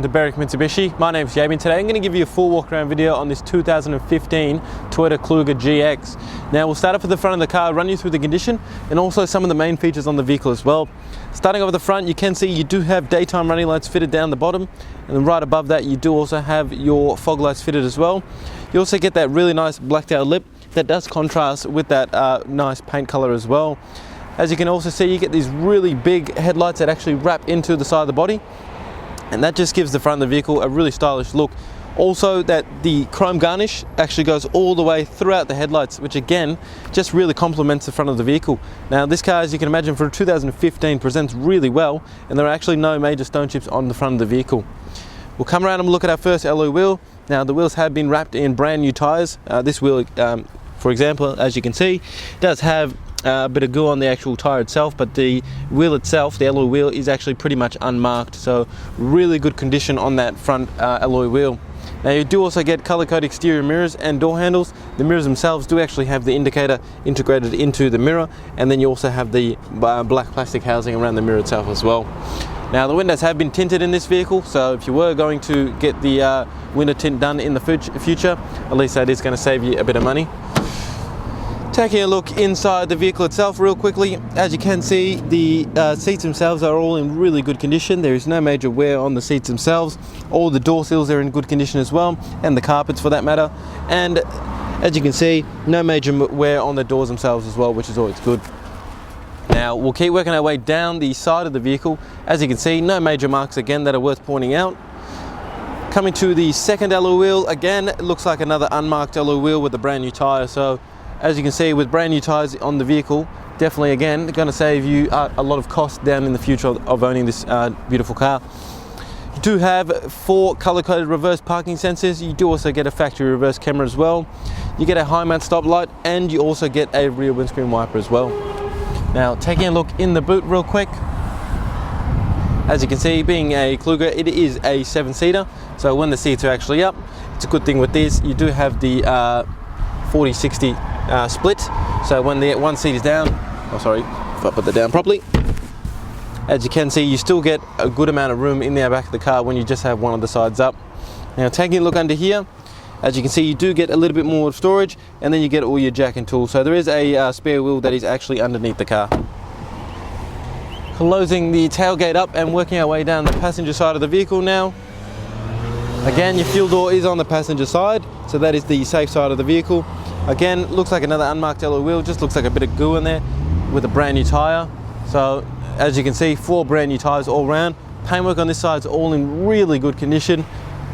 welcome to Berwick Mitsubishi. My name is Jabin. Today I'm going to give you a full walk around video on this 2015 Toyota Kluger GX. Now we'll start off at the front of the car, run you through the condition and also some of the main features on the vehicle as well. Starting off at the front, you can see you do have daytime running lights fitted down the bottom, and then right above that you do also have your fog lights fitted as well. You also get that really nice blacked out lip that does contrast with that nice paint color as well. As you can also see, you get these really big headlights that actually wrap into the side of the body, and that just gives the front of the vehicle a really stylish look. Also, that the chrome garnish actually goes all the way throughout the headlights, which again just really complements the front of the vehicle. Now this car, as you can imagine, for 2015 presents really well, and there are actually no major stone chips on the front of the vehicle. We'll come around and look at our first alloy wheel. Now the wheels have been wrapped in brand new tyres. This wheel, for example, as you can see, does have a bit of goo on the actual tyre itself, but the wheel itself, the alloy wheel, is actually pretty much unmarked, so really good condition on that front alloy wheel. Now you do also get colour-coded exterior mirrors and door handles. The mirrors themselves do actually have the indicator integrated into the mirror, and then you also have the black plastic housing around the mirror itself as well. Now the windows have been tinted in this vehicle, so if you were going to get the window tint done in the future, at least that is going to save you a bit of money. Taking a look inside the vehicle itself real quickly, as you can see, the seats themselves are all in really good condition. There is no major wear on the seats themselves. All the door seals are in good condition as well, and the carpets for that matter. And as you can see, no major wear on the doors themselves as well, which is always good. Now we'll keep working our way down the side of the vehicle. As you can see, no major marks again that are worth pointing out. Coming to the second alloy wheel, again, it looks like another unmarked alloy wheel with a brand new tyre. So as you can see, with brand new tyres on the vehicle, definitely again going to save you a lot of cost down in the future of owning this beautiful car. You do have 4 colour-coded reverse parking sensors. You do also get a factory reverse camera as well. You get a high mount stop light, and you also get a rear windscreen wiper as well. Now taking a look in the boot real quick, as you can see, being a Kluger, it is a 7-seater, so when the seats are actually up, it's a good thing with this. You do have the 40-60 split, so when the one seat is down, if I put that down properly, as you can see, you still get a good amount of room in the back of the car when you just have one of the sides up. Now taking a look under here, as you can see, you do get a little bit more storage, and then you get all your jack and tools. So there is a spare wheel that is actually underneath the car. Closing the tailgate up and working our way down the passenger side of the vehicle now. Again, your fuel door is on the passenger side, so that is the safe side of the vehicle. Again, looks like another unmarked alloy wheel, just looks like a bit of goo in there with a brand new tyre. So as you can see, 4 brand new tyres all round. Paintwork on this side is all in really good condition.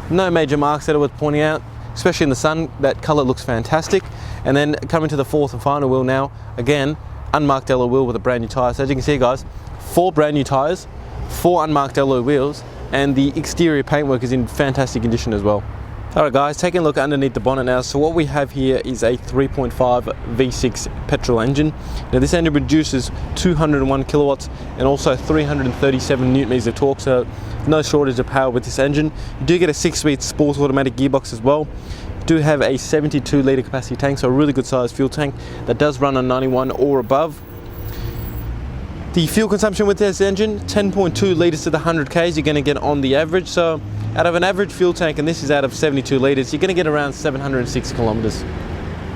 No major marks that are worth pointing out, especially in the sun. That colour looks fantastic. And then coming to the fourth and final wheel now, again, unmarked alloy wheel with a brand new tyre. So as you can see, guys, 4 brand new tyres, 4 unmarked alloy wheels, and the exterior paintwork is in fantastic condition as well. Alright guys, taking a look underneath the bonnet now. So what we have here is a 3.5 V6 petrol engine. Now this engine produces 201 kilowatts and also 337 newton meters of torque, so no shortage of power with this engine. You do get a 6-speed sports automatic gearbox as well. You do have a 72 litre capacity tank, so a really good sized fuel tank that does run on 91 or above. The fuel consumption with this engine, 10.2 litres to the 100 k's you're going to get on the average. So out of an average fuel tank, and this is out of 72 litres, you're going to get around 706 kilometres.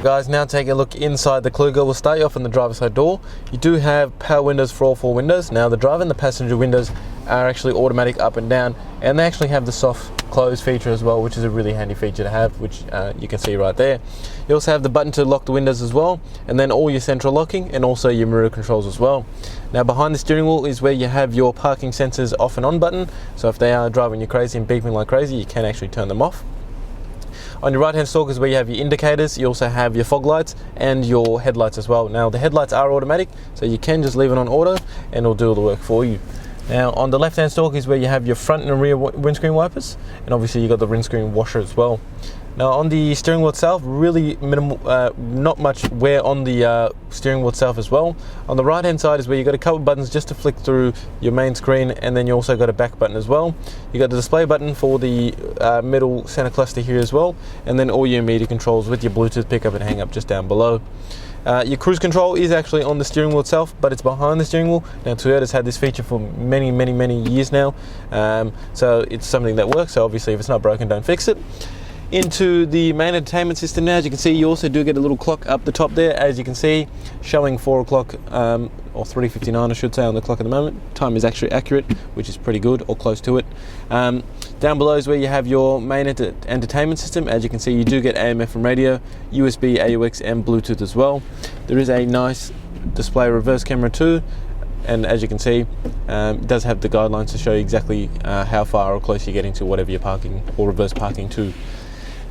Guys, now take a look inside the Kluger. We'll start you off on the driver's side door. You do have power windows for all 4 windows. Now the driver and the passenger windows are actually automatic up and down, and they actually have the soft close feature as well, which is a really handy feature to have, which you can see right there. You also have the button to lock the windows as well, and then all your central locking and also your mirror controls as well. Now behind the steering wheel is where you have your parking sensors off and on button, so if they are driving you crazy and beeping like crazy, you can actually turn them off. On your right hand stalk is where you have your indicators. You also have your fog lights and your headlights as well. Now the headlights are automatic, so you can just leave it on auto and it'll do all the work for you. Now on the left hand stalk is where you have your front and rear windscreen wipers, and obviously you got the windscreen washer as well. Now on the steering wheel itself, really minimal, not much wear on the steering wheel itself as well. On the right hand side is where you got a couple of buttons just to flick through your main screen, and then you also got a back button as well. You got the display button for the middle center cluster here as well, and then all your media controls with your Bluetooth pickup and hang up just down below. Your cruise control is actually on the steering wheel itself, but it's behind the steering wheel. Now Toyota's had this feature for many years now, so it's something that works. So obviously if it's not broken, don't fix it. Into the main entertainment system now, as you can see, you also do get a little clock up the top there, as you can see, showing 4 o'clock or 3:59 I should say on the clock at the moment. Time is actually accurate, which is pretty good, or close to it. Down below is where you have your main entertainment system. As you can see, you do get AM/FM radio, USB, AUX and Bluetooth as well. There is a nice display reverse camera too, and as you can see, it does have the guidelines to show you exactly how far or close you're getting to whatever you're parking or reverse parking to.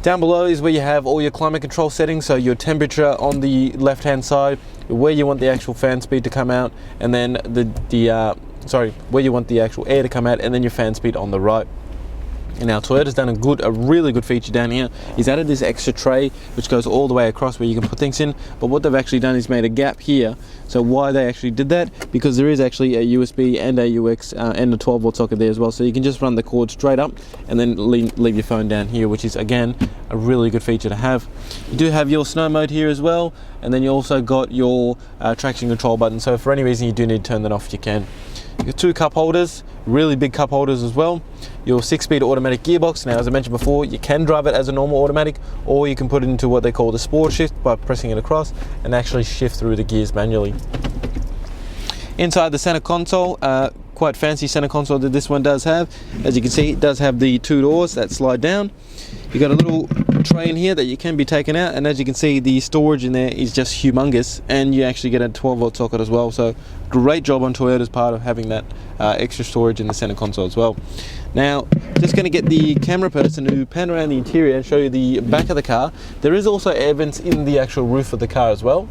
Down below is where you have all your climate control settings, so your temperature on the left hand side, where you want the actual fan speed to come out, and then where you want the actual air to come out, and then your fan speed on the right. And now Toyota's done a really good feature down here. He's added this extra tray which goes all the way across where you can put things in, but what they've actually done is made a gap here. So why they actually did that? Because there is actually a USB and AUX and a 12 volt socket there as well, so you can just run the cord straight up and then leave your phone down here, which is again a really good feature to have. You do have your snow mode here as well, and then you also got your traction control button, so for any reason you do need to turn that off, you can. Your 2 cup holders, really big cup holders as well. Your 6-speed automatic gearbox. Now, as I mentioned before, you can drive it as a normal automatic, or you can put it into what they call the sport shift by pressing it across and actually shift through the gears manually. Inside the center console, quite fancy center console that this one does have. As you can see, it does have the 2 doors that slide down. You got a little tray in here that you can be taken out, and as you can see, the storage in there is just humongous, and you actually get a 12 volt socket as well. So great job on Toyota's part of having that extra storage in the center console as well. Now, just going to get the camera person to pan around the interior and show you the back of the car. There is also air vents in the actual roof of the car as well.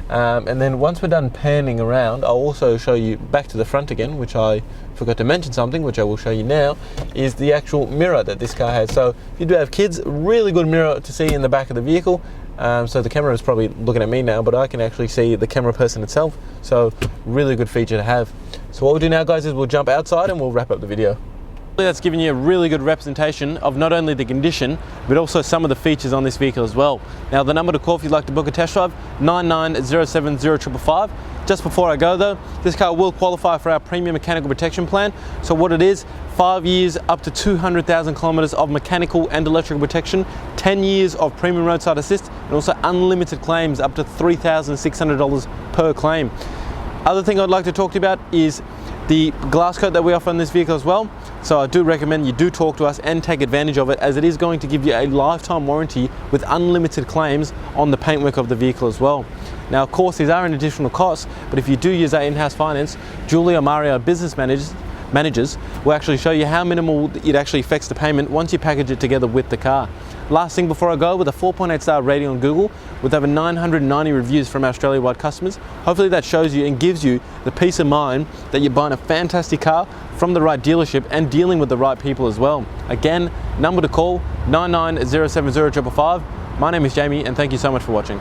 And then once we're done panning around, I'll also show you back to the front again, which I forgot to mention something, which I will show you now, is the actual mirror that this car has. So if you do have kids, really good mirror to see in the back of the vehicle. So the camera is probably looking at me now, but I can actually see the camera person itself. So really good feature to have. So what we'll do now, guys, is we'll jump outside and we'll wrap up the video. That's given you a really good representation of not only the condition, but also some of the features on this vehicle as well. Now, the number to call if you'd like to book a test drive, 99070555. Just before I go though, this car will qualify for our premium mechanical protection plan. So what it is, 5 years up to 200,000 kilometers of mechanical and electrical protection, 10 years of premium roadside assist, and also unlimited claims up to $3,600 per claim. Other thing I'd like to talk to you about is the glass coat that we offer on this vehicle as well. So I do recommend you do talk to us and take advantage of it, as it is going to give you a lifetime warranty with unlimited claims on the paintwork of the vehicle as well. Now, of course, these are an additional cost, but if you do use our in-house finance, Julie or Mario, our business managers will actually show you how minimal it actually affects the payment once you package it together with the car. Last thing before I go, with a 4.8 star rating on Google with over 990 reviews from our Australia-wide customers, hopefully that shows you and gives you the peace of mind that you're buying a fantastic car from the right dealership and dealing with the right people as well. Again, number to call, 99070555. My name is Jamie, and thank you so much for watching.